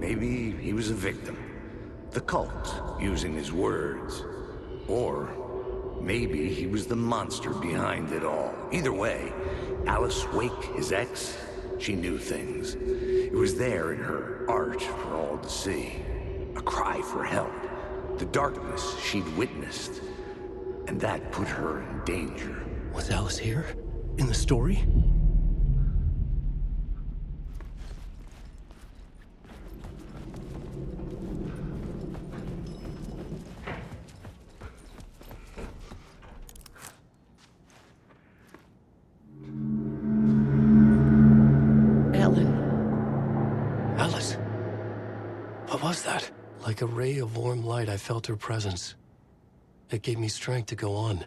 maybe he was a victim. The cult, using his words. Or maybe he was the monster behind it all. Either way, Alice Wake, his ex, she knew things. It was there in her art for all to see. A cry for help. The darkness she'd witnessed. And that put her in danger. Was Alice here? In the story? Alice? What was that? Like a ray of warm light, I felt her presence. It gave me strength to go on.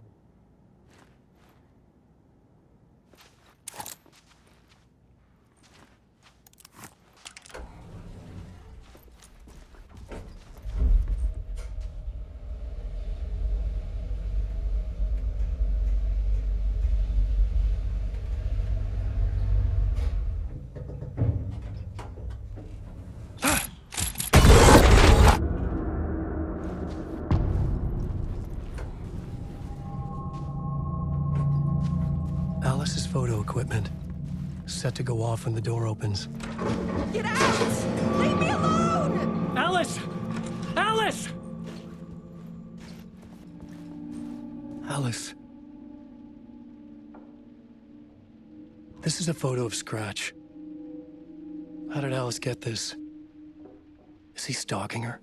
Alice's photo equipment. Set to go off when the door opens. Get out! Leave me alone! Alice! Alice! Alice. This is a photo of Scratch. How did Alice get this? Is he stalking her?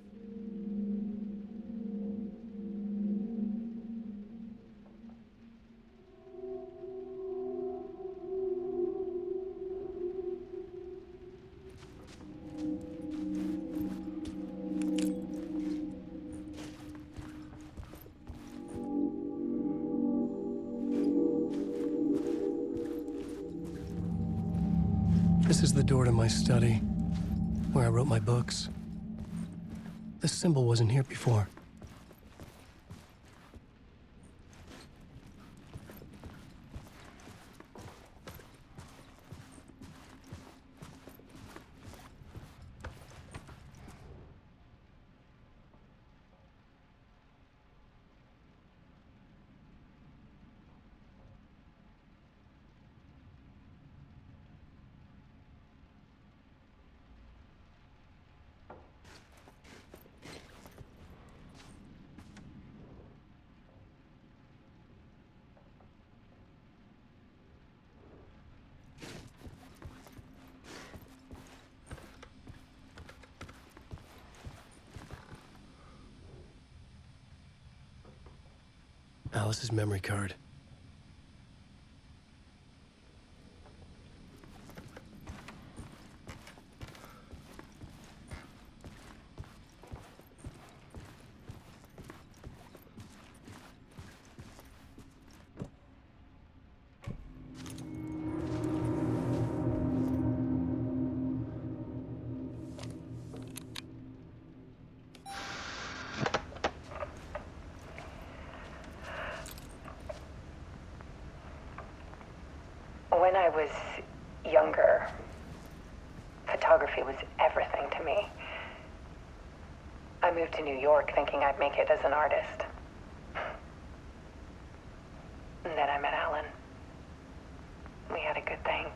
This is the door to my study, where I wrote my books. This symbol wasn't here before. Alice's memory card. When I was younger, photography was everything to me. I moved to New York thinking I'd make it as an artist. And then I met Alan. We had a good thing.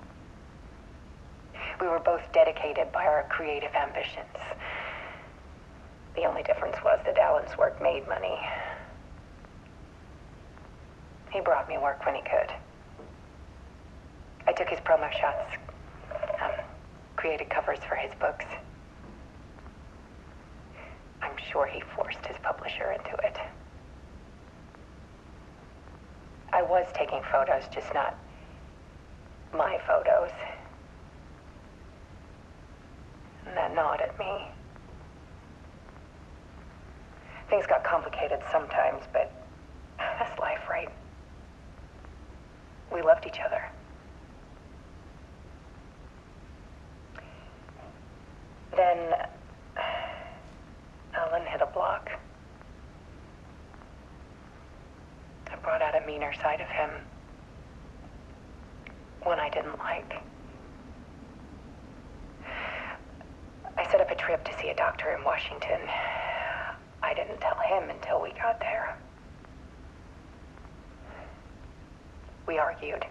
We were both dedicated by our creative ambitions. The only difference was that Alan's work made money. He brought me work when he could. I took his promo shots, created covers for his books. I'm sure he forced his publisher into it. I was taking photos, just not my photos. And that gnawed at me. Things got complicated sometimes, but that's life, right? We loved each other. Then Alan hit a block. I brought out a meaner side of him. One I didn't like. I set up a trip to monster in Washington. I didn't tell him until we got there. We argued.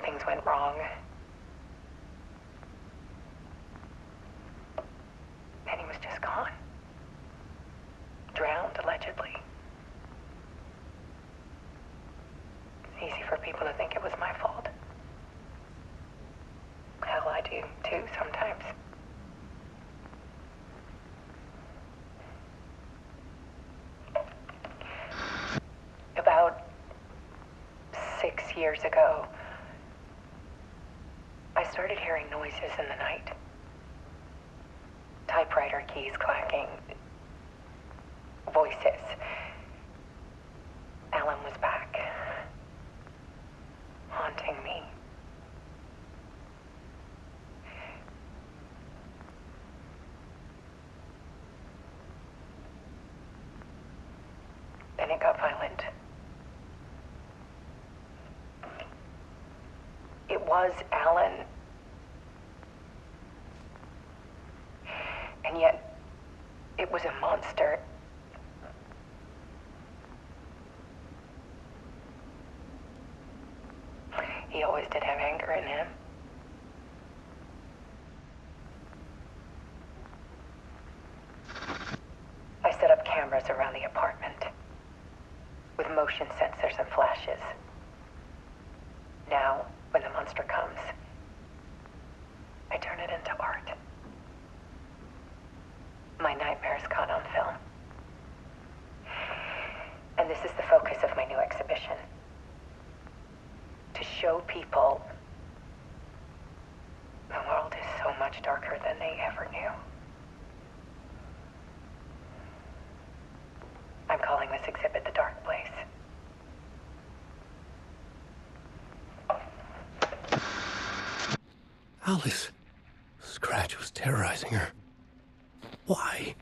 Things went wrong. And he was just gone. Drowned, allegedly. Easy for people to think it was my fault. Hell, I do too sometimes. About 6 years ago, I started hearing noises in the night. Typewriter keys clacking. Voices. Alan was back. Haunting me. Then it got violent. It was Alan. And yet, it was a monster. He always did have anger in him. I set up cameras around the apartment with motion sensors and flashes. Now, when the monster comes, I turn it into art. My nightmares caught on film. And this is the focus of my new exhibition. To show people the world is so much darker than they ever knew. I'm calling this exhibit The Dark Place. Alice. Scratch was terrorizing her. Why?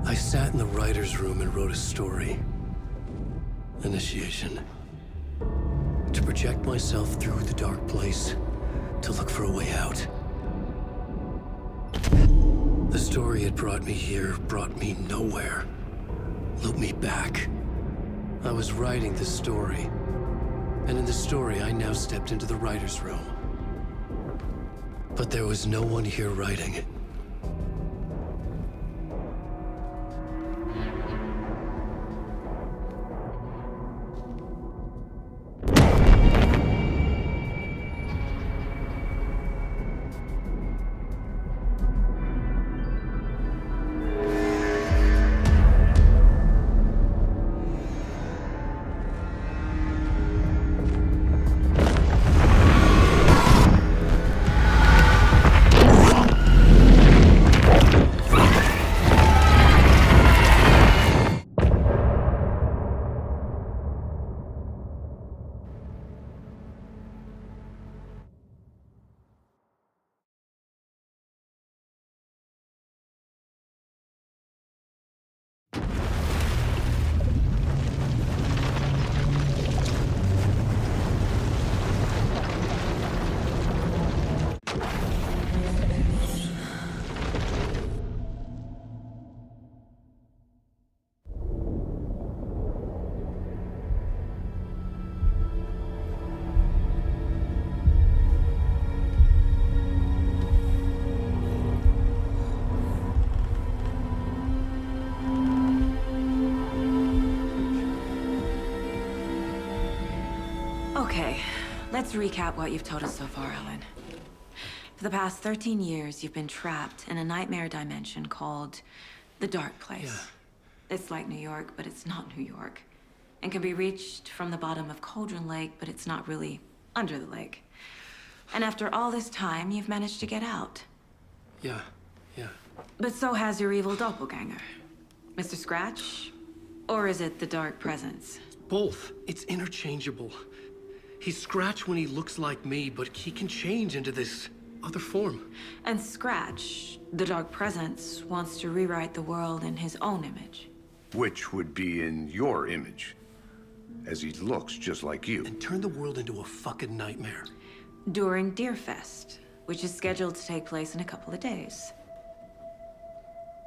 I sat in the writer's room and wrote a story. Initiation. To project myself through the dark place, to look for a way out. The story had brought me here, brought me nowhere. Looped me back. I was writing the story. And in the story, I now stepped into the writer's room. But there was no one here writing it. Okay, let's recap what you've told us so far, Alan. For the past 13 years, you've been trapped in a nightmare dimension called the Dark Place. Yeah. It's like New York, but it's not New York. And can be reached from the bottom of Cauldron Lake, but it's not really under the lake. And after all this time, you've managed to get out. Yeah. But so has your evil doppelganger. Mr. Scratch? Or is it the Dark Presence? Both. It's interchangeable. He's Scratch when he looks like me, but he can change into this other form. And Scratch, the Dark Presence, wants to rewrite the world in his own image. Which would be in your image, as he looks just like you. And turn the world into a fucking nightmare. During Deerfest, which is scheduled to take place in a couple of days.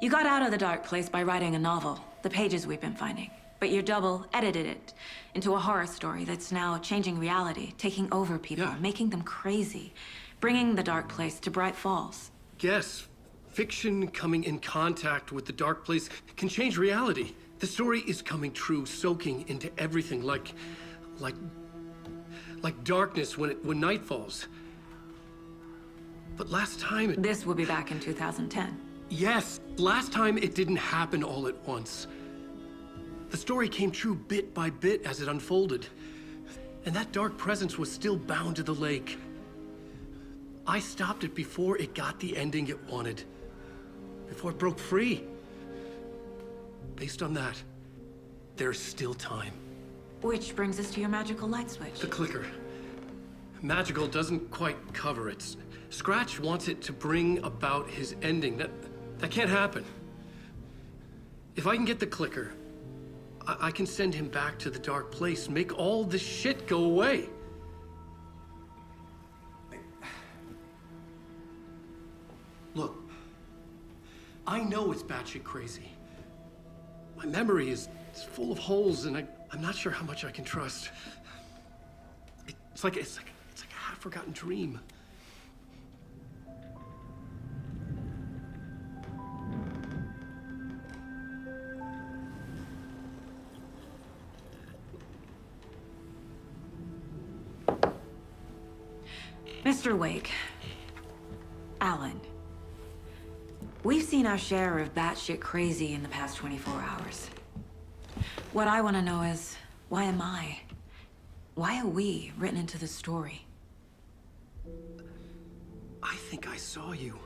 You got out of the dark place by writing a novel, the pages we've been finding. But your double edited it into a horror story that's now changing reality, taking over people, making them crazy, bringing the dark place to Bright Falls. Yes, fiction coming in contact with the dark place can change reality. The story is coming true, soaking into everything like darkness when night falls. But last time This will be back in 2010. Yes, last time it didn't happen all at once. The story came true bit by bit as it unfolded. And that dark presence was still bound to the lake. I stopped it before it got the ending it wanted. Before it broke free. Based on that, there's still time. Which brings us to your magical light switch. The clicker. Magical doesn't quite cover it. Scratch wants it to bring about his ending. That can't happen. If I can get the clicker, I can send him back to the dark place, make all this shit go away. Look, I know it's batshit crazy. My memory is full of holes, and I'm not sure how much I can trust. It's like a half-forgotten dream. Mr. Wake, Alan, we've seen our share of batshit crazy in the past 24 hours. What I want to know is, why am I? Why are we written into the story? I think I saw you.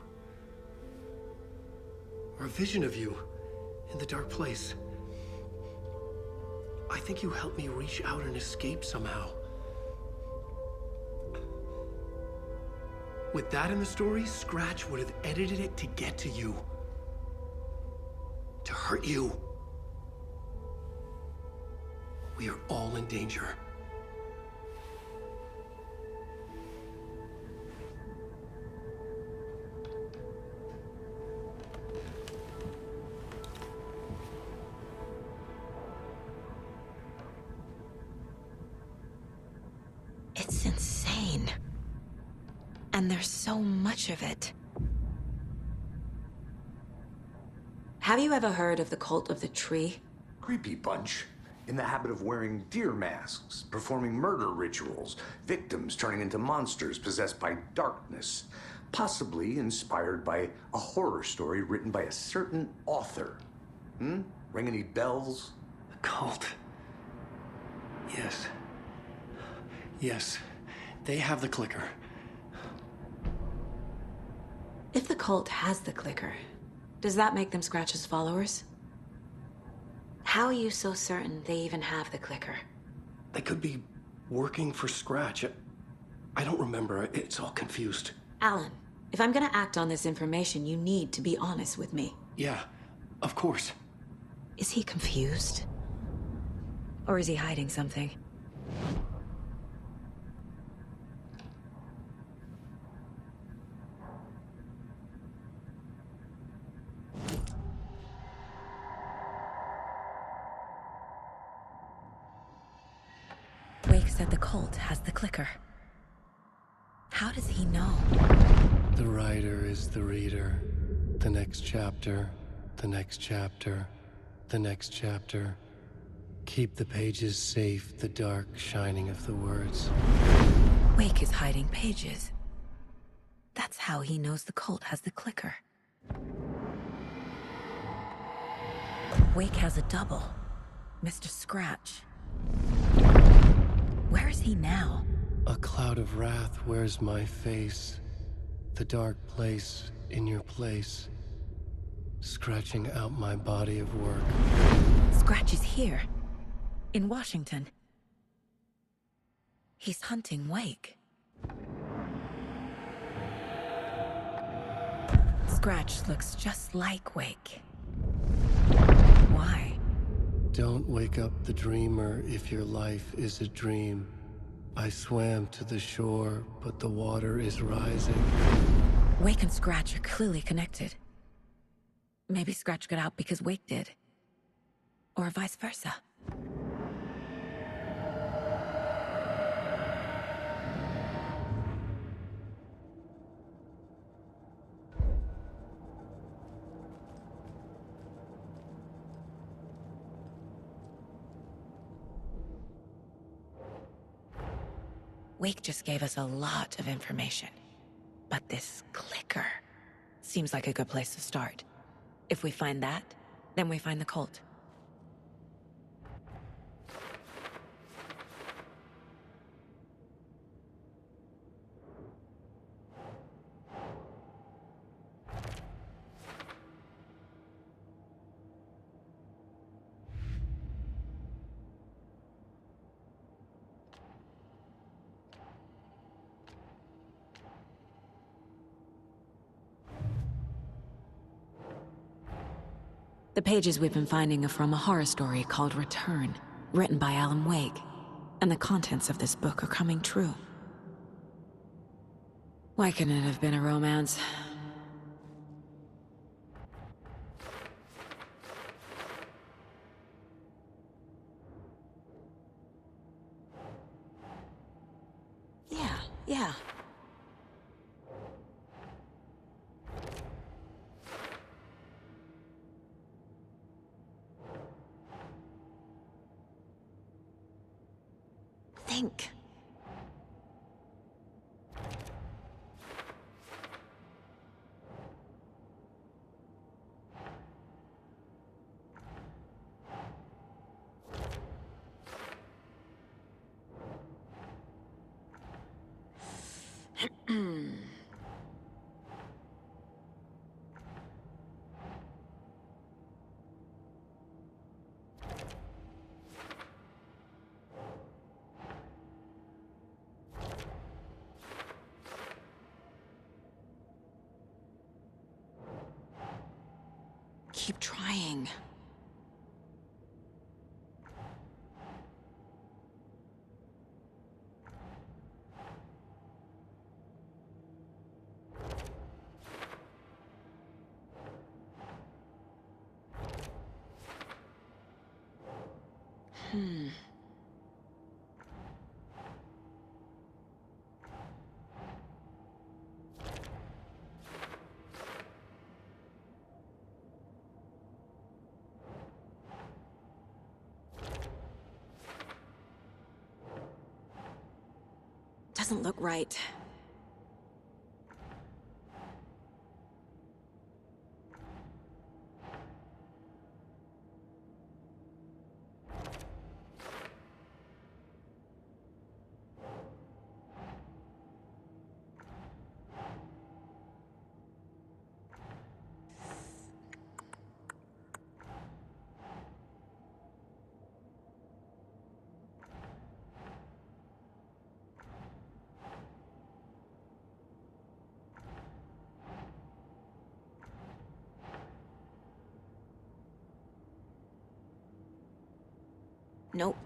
Or a vision of you in the dark place. I think you helped me reach out and escape somehow. With that in the story, Scratch would have edited it to get to you. To hurt you. We are all in danger. It's insane. And there's so much of it. Have you ever heard of the cult of the tree? Creepy bunch. In the habit of wearing deer masks, performing murder rituals, victims turning into monsters possessed by darkness, possibly inspired by a horror story written by a certain author. Ring any bells? The cult. Yes. Yes. They have the clicker. If the cult has the clicker, does that make them Scratch's followers? How are you so certain they even have the clicker? They could be working for Scratch. I don't remember. It's all confused. Alan, if I'm gonna act on this information, you need to be honest with me. Yeah, of course. Is he confused? Or is he hiding something? Wake said the cult has the clicker. How does he know? The writer is the reader. The next chapter, the next chapter, the next chapter. Keep the pages safe, the dark shining of the words. Wake is hiding pages. That's how he knows the cult has the clicker. Wake has a double. Mr. Scratch. Where is he now? A cloud of wrath wears my face. The dark place in your place. scratching out my body of work. Scratch is here, in Washington. He's hunting Wake. Scratch looks just like Wake. Why? Don't wake up the dreamer if your life is a dream. I swam to the shore, but the water is rising. Wake and Scratch are clearly connected. Maybe Scratch got out because Wake did. Or vice versa. Wake just gave us a lot of information. But this clicker seems like a good place to start. If we find that, then we find the cult. The pages we've been finding are from a horror story called Return, written by Alan Wake. And the contents of this book are coming true. Why couldn't it have been a romance? Yeah. Think. Keep trying. Doesn't look right. Nope.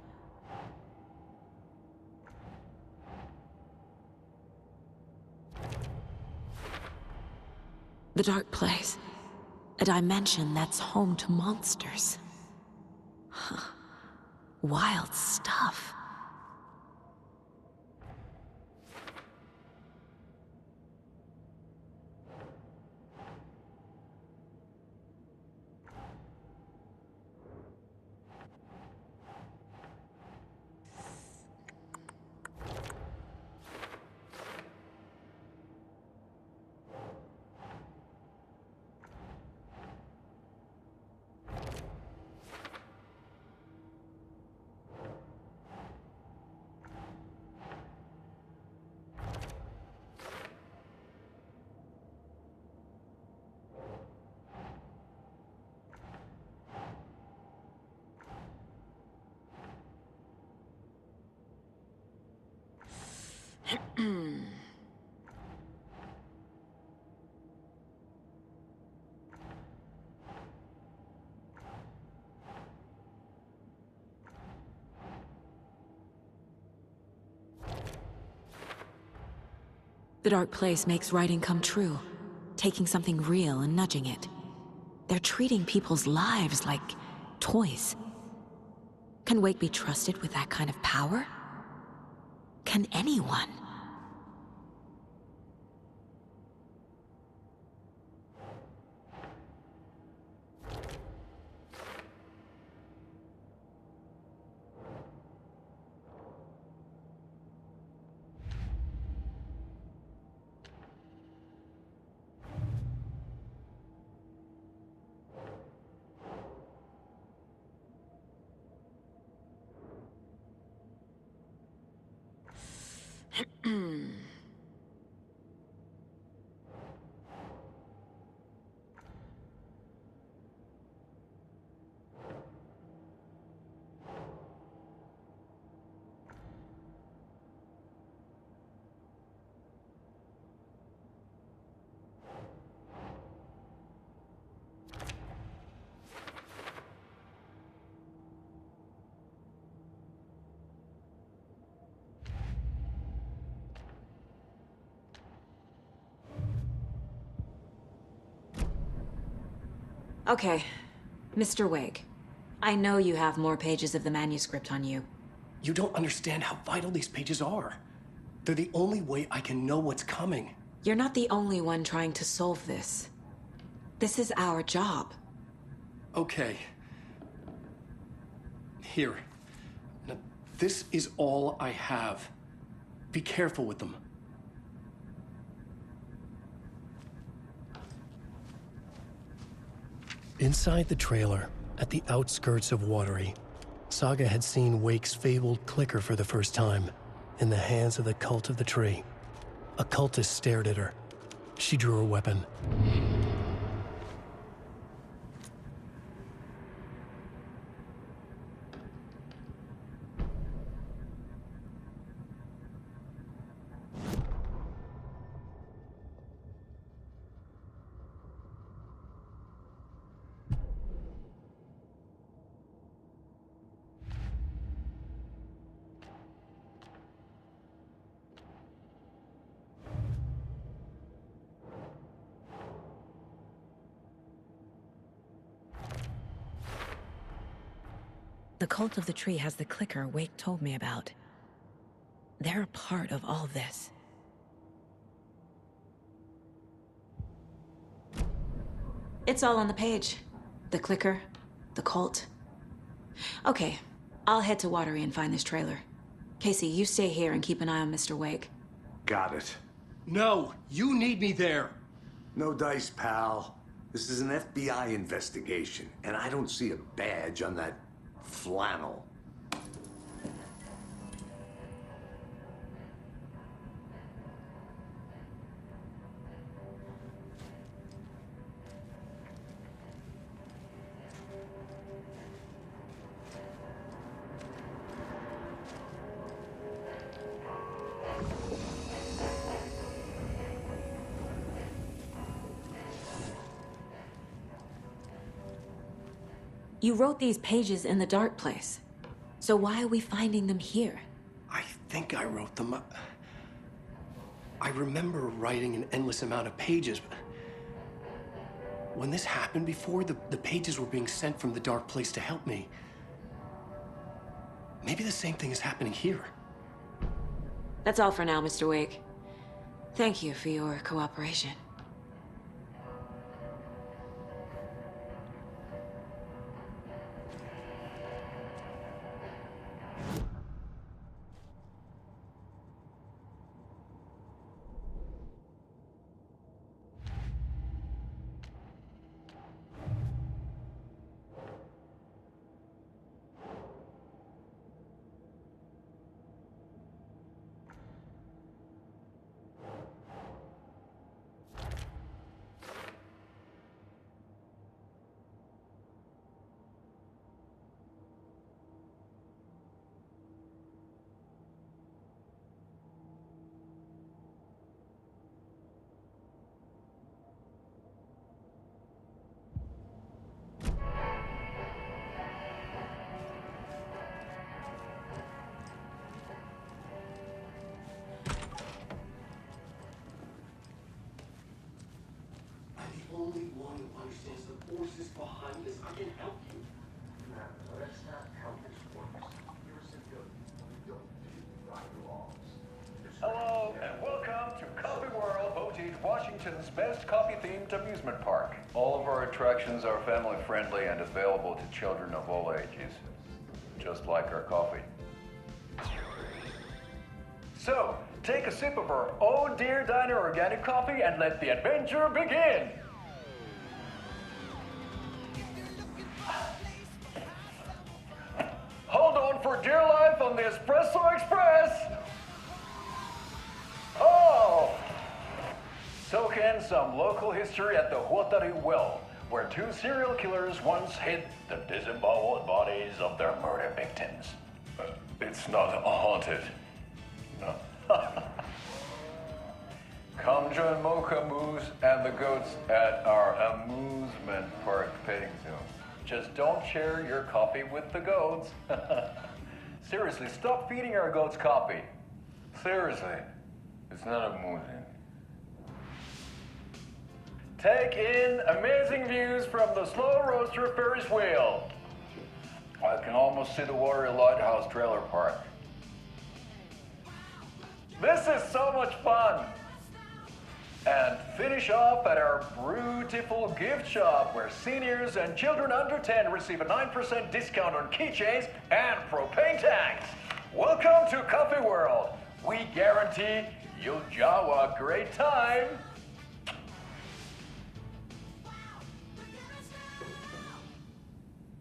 The dark place. A dimension that's home to monsters. Huh. Wild stuff. The dark place makes writing come true, taking something real and nudging it. They're treating people's lives like toys. Can Wake be trusted with that kind of power? Can anyone? Okay, Mr. Wake. I know you have more pages of the manuscript on you. You don't understand how vital these pages are. They're the only way I can know what's coming. You're not the only one trying to solve this. This is our job. Okay. Here. Now, this is all I have. Be careful with them. Inside the trailer, at the outskirts of Watery, Saga had seen Wake's fabled clicker for the first time, in the hands of the Cult of the Tree. A cultist stared at her. She drew her weapon. The Cult of the Tree has the clicker Wake told me about. They're a part of all this. It's all on the page. The clicker, the cult. Okay, I'll head to Watery and find this trailer. Casey, you stay here and keep an eye on Mr. Wake. Got it. No, you need me there. No dice, pal. This is an FBI investigation, and I don't see a badge on that flannel. You wrote these pages in the dark place. So why are we finding them here? I think I wrote them. I remember writing an endless amount of pages, but when this happened before, the pages were being sent from the dark place to help me. Maybe the same thing is happening here. That's all for now, Mr. Wake. Thank you for your cooperation. understands the forces behind this. I can help you. No, that's not how this works. You're a civilian. You don't write laws. Hello, and welcome to Coffee World, voted Washington's best coffee-themed amusement park. All of our attractions are family-friendly and available to children of all ages, just like our coffee. So, take a sip of our Oh Dear Diner organic coffee and let the adventure begin! Hold on for dear life on the Espresso Express! Oh! Soak in some local history at the Huatari Well, where two serial killers once hid the disemboweled bodies of their murder victims. It's not haunted. No. Come join Mocha Moose and the goats at our amusement park petting zoo. Just don't share your coffee with the goats. Seriously, stop feeding our goats coffee. Seriously, it's not amusing. Take in amazing views from the Slow Roaster Ferris wheel. I can almost see the Watery Lighthouse trailer park. This is so much fun! And finish off at our beautiful gift shop where seniors and children under 10 receive a 9% discount on keychains and propane tanks. Welcome to Coffee World. We guarantee you'll jaw a great time.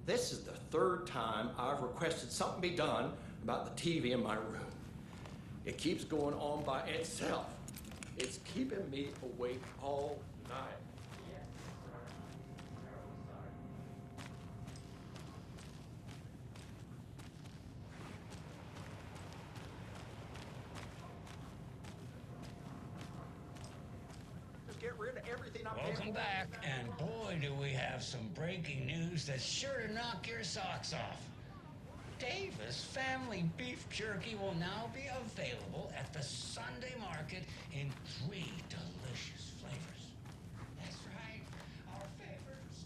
This is the third time I've requested something be done about the TV in my room. It keeps going on by itself. It's keeping me awake all night. Just get rid of everything I'm Welcome back, and boy, do we have some breaking news that's sure to knock your socks off. Davis Family Beef Jerky will now be available at the Sunday market in 3 delicious flavors. That's right, our favorites.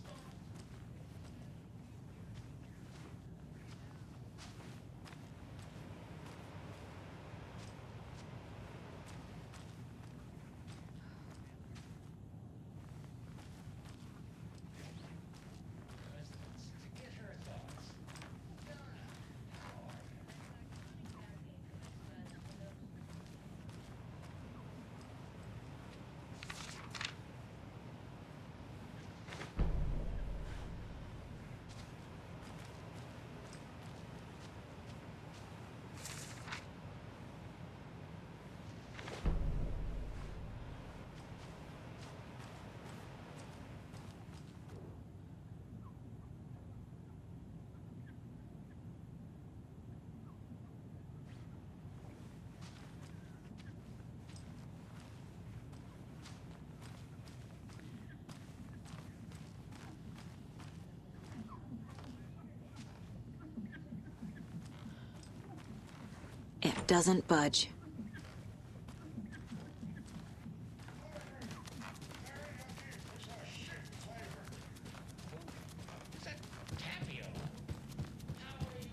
To get her thoughts. It doesn't budge. Is that tapioca? How are you?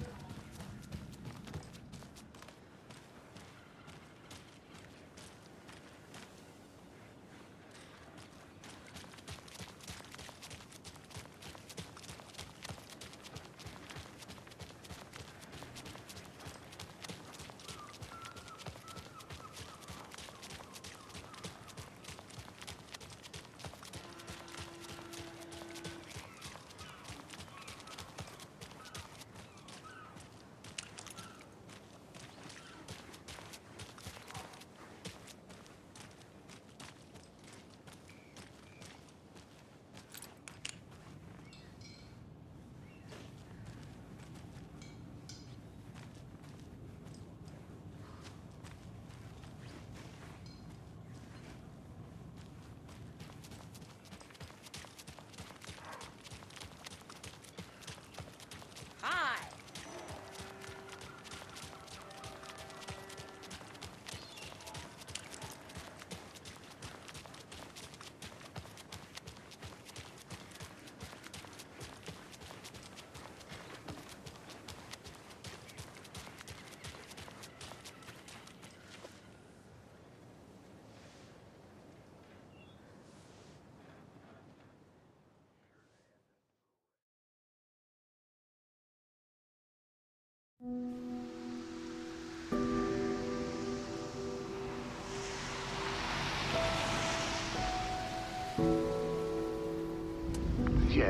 Yeah,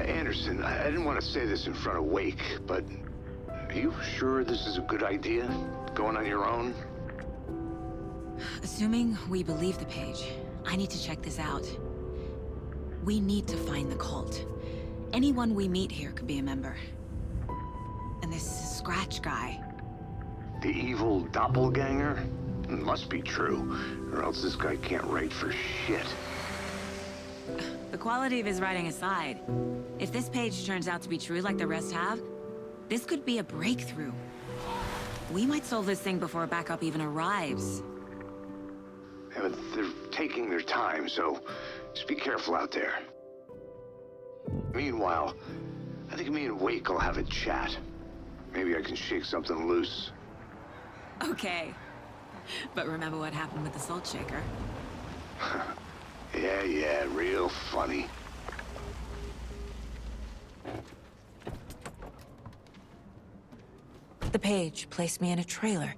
Anderson, I didn't want to say this in front of Wake, but are you sure this is a good idea? Going on your own? Assuming we believe the page, I need to check this out. We need to find the cult. Anyone we meet here could be a member. And this Scratch guy. The evil doppelganger? It must be true, or else this guy can't write for shit. The quality of his writing aside, if this page turns out to be true like the rest have, this could be a breakthrough. We might solve this thing before backup even arrives. Yeah, but they're taking their time, so just be careful out there. Meanwhile, I think me and Wake will have a chat. Maybe I can shake something loose. Okay. But remember what happened with the salt shaker? Yeah, real funny. The page placed me in a trailer,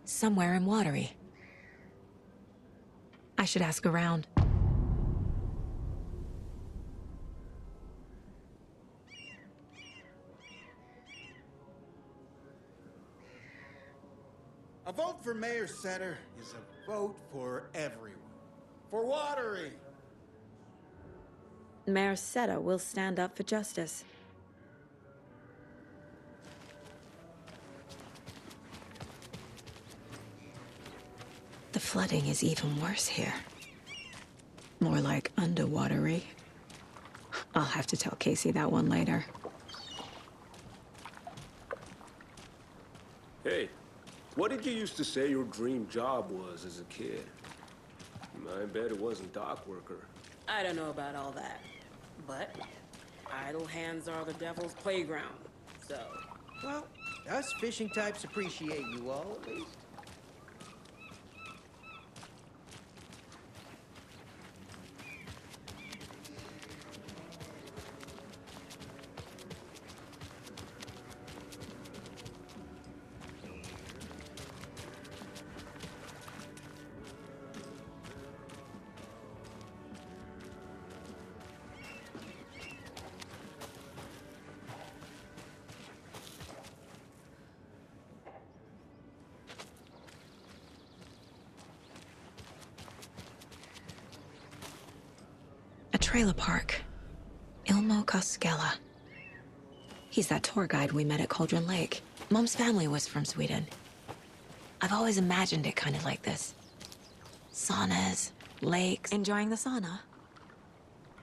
somewhere in Watery. I should ask around. A vote for Mayor Setter is a vote for everyone. For Watery! Mayor Seta will stand up for justice. The flooding is even worse here. More like underwatery. I'll have to tell Casey that one later. Hey, what did you used to say your dream job was as a kid? I bet it wasn't dock worker. I don't know about all that, but idle hands are the devil's playground, so... Well, us fishing types appreciate you all, at least. Trailer park. Ilmo Koskela. He's that tour guide we met at Cauldron Lake. Mom's family was from Sweden. I've always imagined it kind of like this. Saunas, lakes. Enjoying the sauna?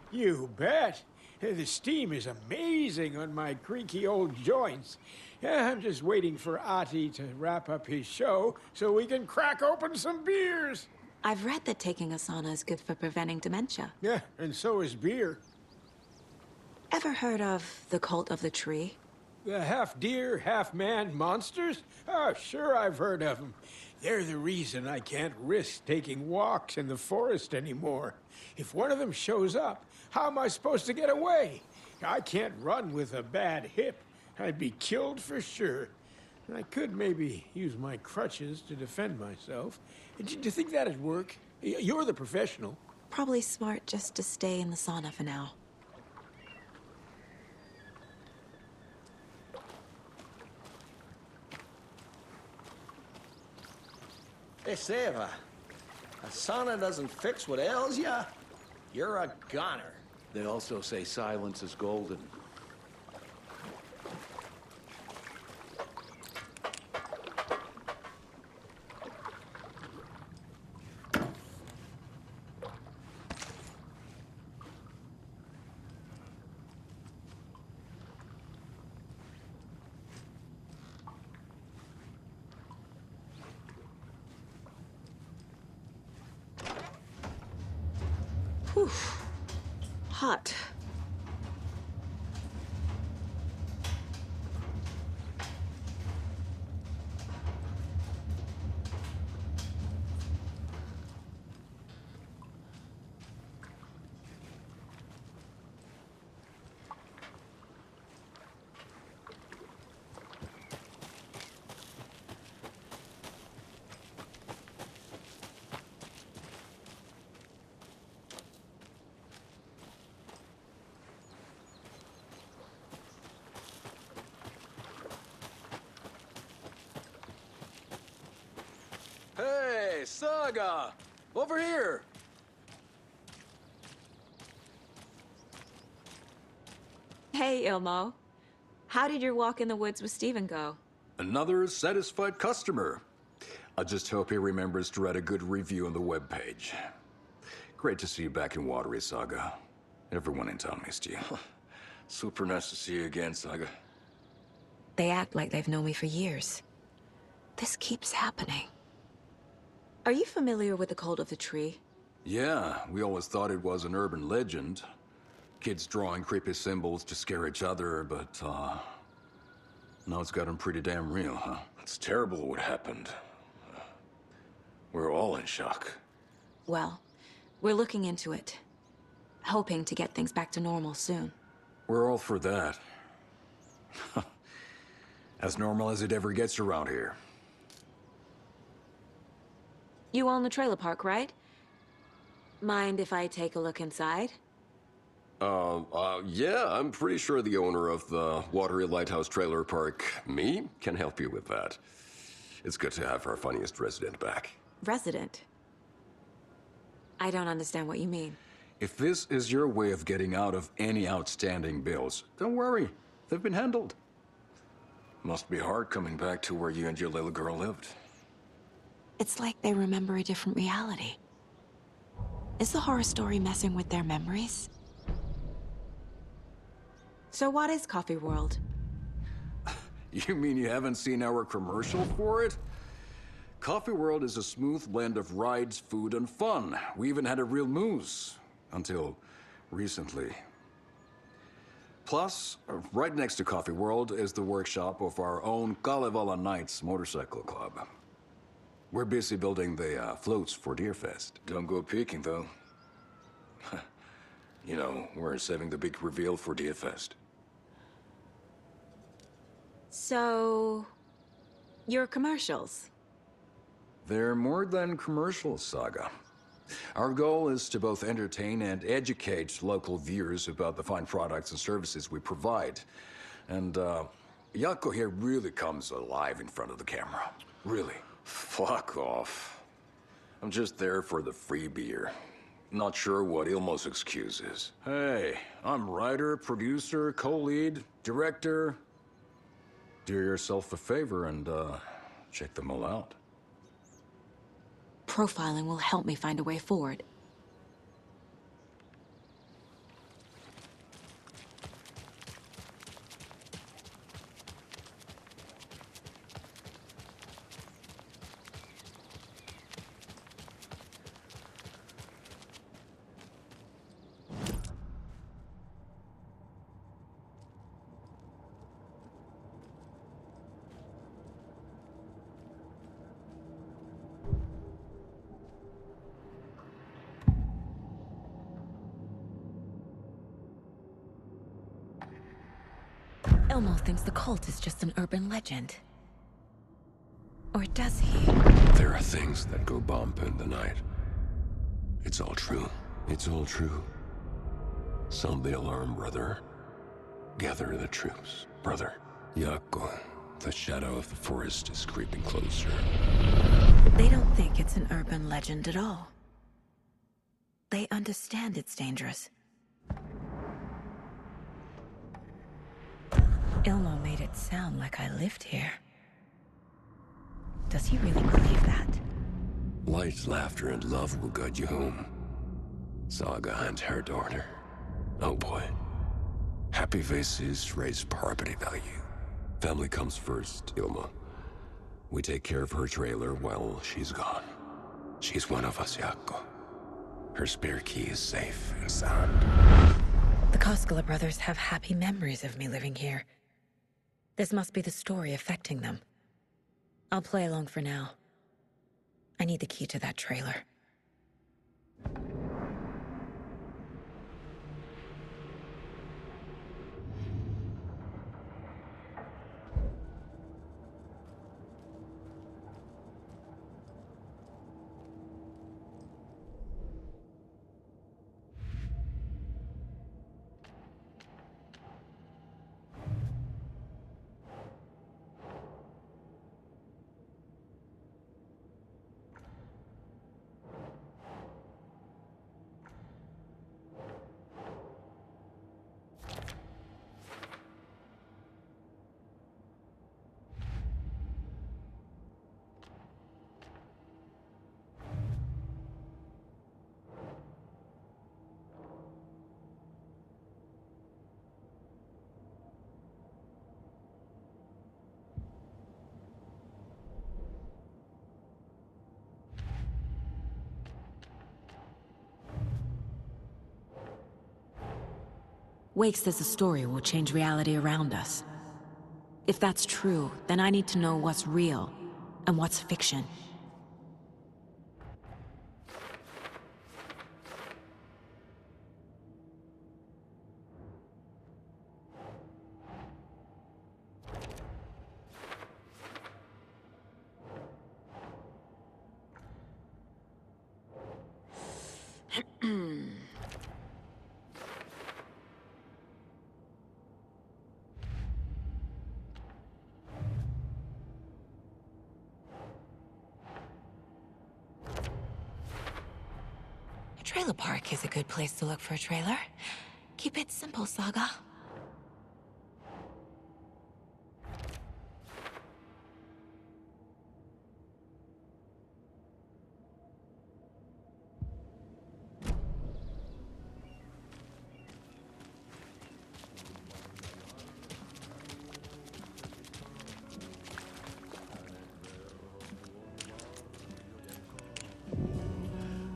You bet. The steam is amazing on my creaky old joints. I'm just waiting for Ati to wrap up his show so we can crack open some beers. I've read that taking a sauna is good for preventing dementia. Yeah, and so is beer. Ever heard of the cult of the tree? The half-deer, half-man monsters? Oh, sure I've heard of them. They're the reason I can't risk taking walks in the forest anymore. If one of them shows up, how am I supposed to get away? I can't run with a bad hip. I'd be killed for sure. I could maybe use my crutches to defend myself. Do you think that'd work? You're the professional. Probably smart just to stay in the sauna for now. Hey, Seva, a sauna doesn't fix what ails ya? You're a goner. They also say silence is golden. Whew. Hot. Saga! Over here! Hey, Ilmo. How did your walk in the woods with Steven go? Another satisfied customer. I just hope he remembers to write a good review on the webpage. Great to see you back in Watery, Saga. Everyone in town missed you. Super nice to see you again, Saga. They act like they've known me for years. This keeps happening. Are you familiar with the Cult of the Tree? Yeah, we always thought it was an urban legend. Kids drawing creepy symbols to scare each other, but, now it's gotten pretty damn real, huh? It's terrible what happened. We're all in shock. Well, we're looking into it. Hoping to get things back to normal soon. We're all for that. As normal as it ever gets around here. You own the trailer park, right? Mind if I take a look inside? Yeah, I'm pretty sure the owner of the Watery Lighthouse Trailer Park, me, can help you with that. It's good to have our funniest resident back. Resident? I don't understand what you mean. If this is your way of getting out of any outstanding bills, don't worry. They've been handled. Must be hard coming back to where you and your little girl lived. It's like they remember a different reality. Is the horror story messing with their memories? So what is Coffee World? You mean you haven't seen our commercial for it? Coffee World is a smooth blend of rides, food, and fun. We even had a real moose. Until recently. Plus, right next to Coffee World is the workshop of our own Kalevala Knights Motorcycle Club. We're busy building the floats for Deerfest. Don't go peeking, though. You know, we're saving the big reveal for Deerfest. So... your commercials? They're more than commercials, Saga. Our goal is to both entertain and educate local viewers about the fine products and services we provide. And, Yako here really comes alive in front of the camera. Really. Fuck off. I'm just there for the free beer. Not sure what Ilmo's excuse is. Hey, I'm writer, producer, co-lead, director. Do yourself a favor and, check them all out. Profiling will help me find a way forward. Elmo thinks the cult is just an urban legend. Or does he? There are things that go bump in the night. It's all true. It's all true. Sound the alarm, brother. Gather the troops, brother. Yako, the shadow of the forest is creeping closer. They don't think it's an urban legend at all. They understand it's dangerous. Ilmo made it sound like I lived here. Does he really believe that? Light, laughter, and love will guide you home. Saga and her daughter. Oh boy. Happy faces raise property value. Family comes first, Ilma. We take care of her trailer while she's gone. She's one of us, Yako. Her spare key is safe and sound. The Koskela brothers have happy memories of me living here. This must be the story affecting them. I'll play along for now. I need the key to that trailer. Wake says the story will change reality around us. If that's true, then I need to know what's real and what's fiction. A trailer park is a good place to look for a trailer. Keep it simple, Saga.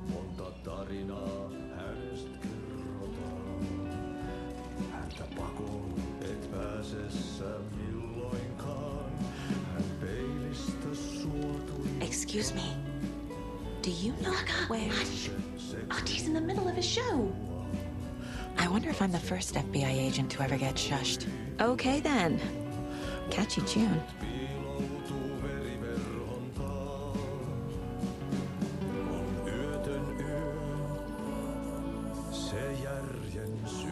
Monta tarinaa hänestä kerrotaan. Häntä pakoon et pääsessä milloinkaan. Hän peilistä suotui. Excuse me. Do you know where... Hush! Artie's in the middle of a show. I wonder if I'm the first FBI agent to ever get shushed. Okay then. Catchy tune. Piiloutuu veriverhon taa. On yötön yö. Se järjen syö.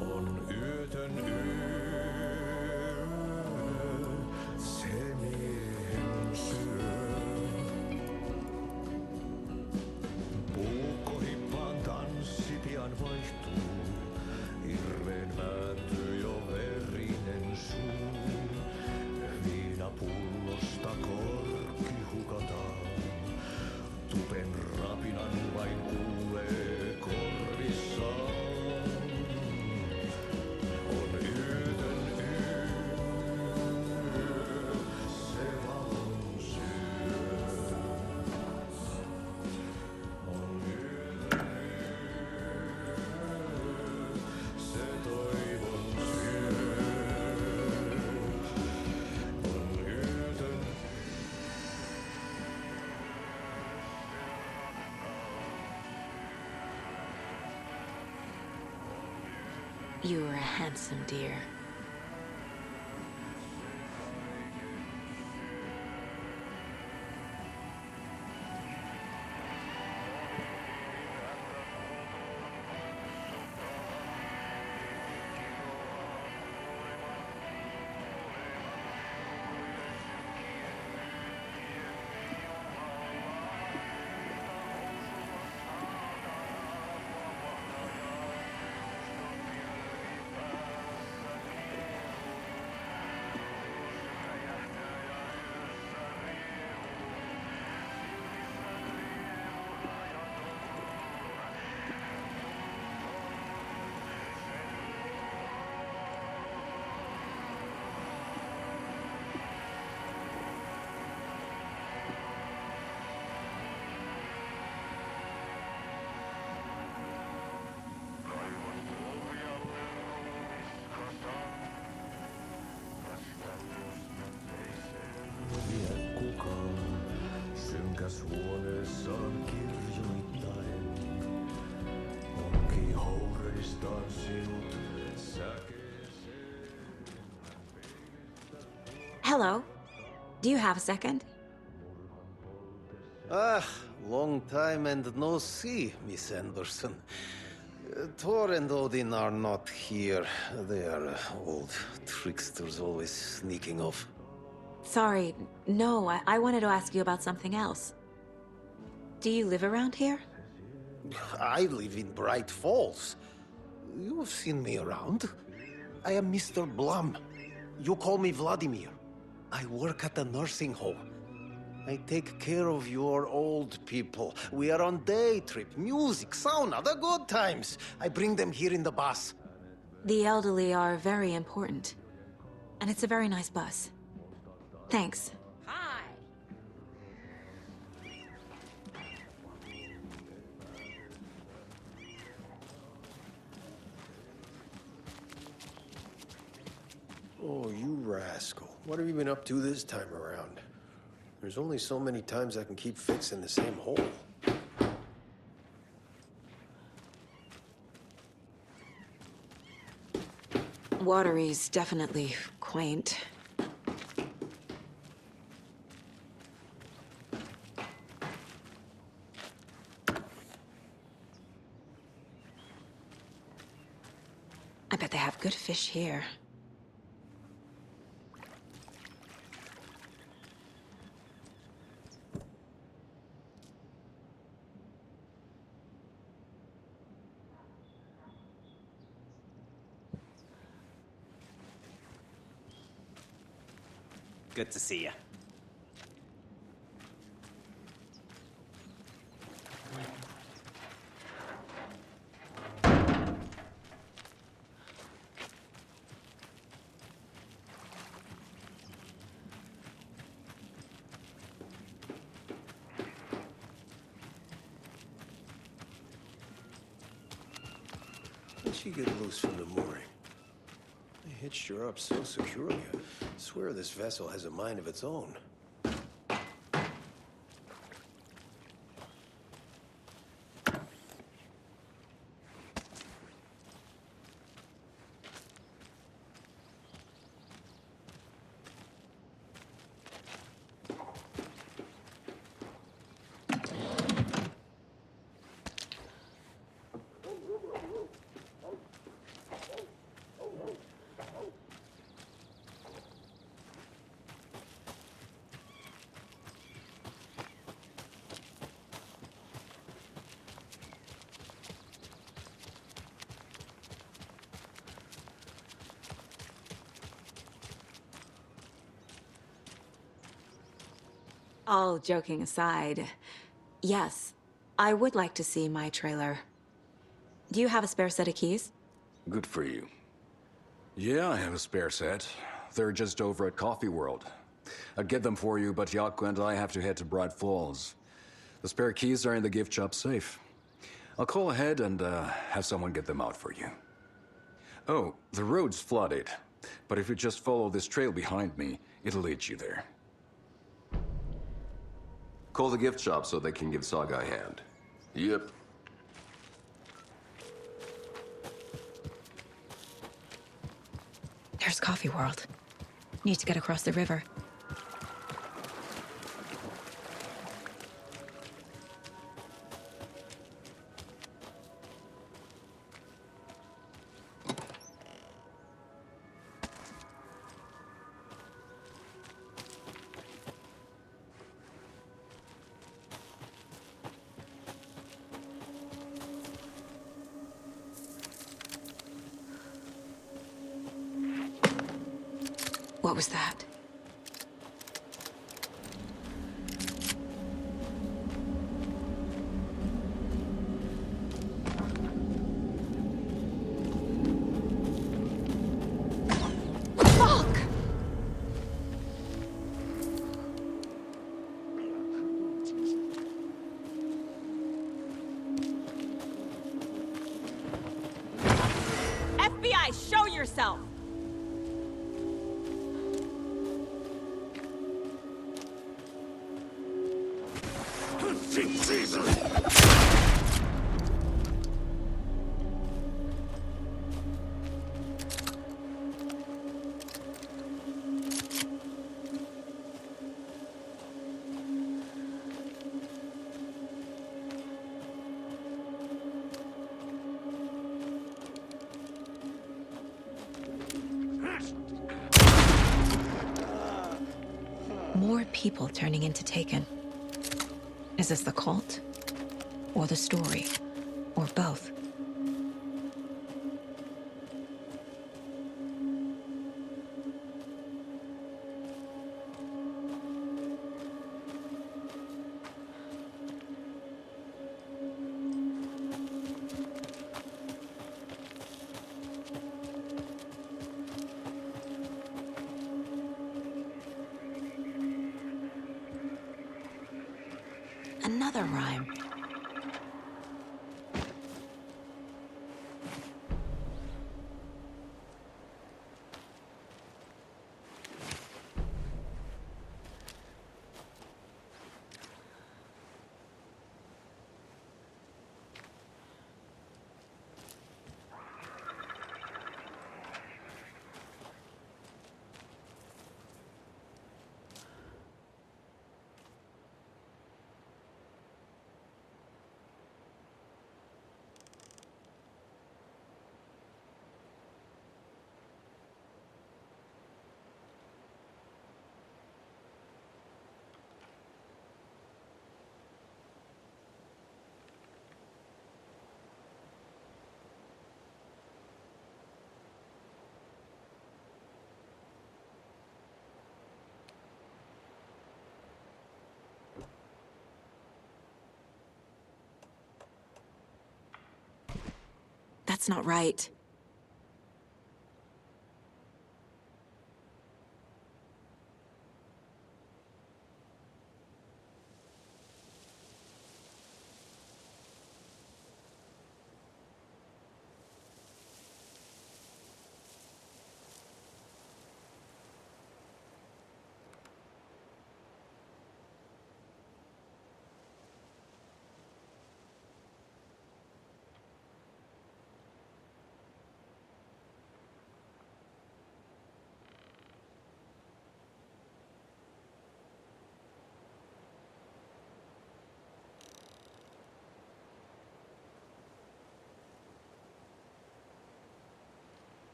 On yötön yö. Se miehen syö. Puukkohippaan tanssi pian vaihtuu. Irveen vääntyy jo verinen suu. Viinapullosta korkki hukataan. Tupen rapinan vain kuulee korvissaan. On yötön yö. Se valon syö. On yötön yö. Se toivon syö. On yötön. You are a handsome dear. Vie kukaan synkäs huoneessaan kirjoittaen. Onki houreistaan sinut säkeeseen. Hello. Do you have a second? Ah, long time and no see, Miss Anderson. Thor and Odin are not here. They are old tricksters always sneaking off. Sorry. No, I wanted to ask you about something else. Do you live around here? I live in Bright Falls. You've seen me around. I am Mr. Blum. You call me Vladimir. I work at a nursing home. I take care of your old people. We are on day trip, music, sauna, the good times. I bring them here in the bus. The elderly are very important. And it's a very nice bus. Thanks. Hi. Oh, you rascal. What have you been up to this time around? There's only so many times I can keep fixing the same hole. Watery's definitely quaint. I bet they have good fish here. Good to see you. How'd she get loose from the mooring? They hitched her up so securely. I swear this vessel has a mind of its own. All joking aside, yes, I would like to see my trailer. Do you have a spare set of keys? Good for you. Yeah, I have a spare set. They're just over at Coffee World. I'd get them for you, but Yaku and I have to head to Bright Falls. The spare keys are in the gift shop safe. I'll call ahead and have someone get them out for you. Oh, the road's flooded, but if you just follow this trail behind me, it'll lead you there. Call the gift shop so they can give Saga a hand. Yep. There's Coffee World. Need to get across the river. What was that? Fuck! FBI, show yourself! More people turning into Taken. Is this the cult? Or the story? Or both? Another rhyme. That's not right.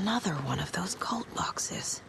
Another one of those cult boxes.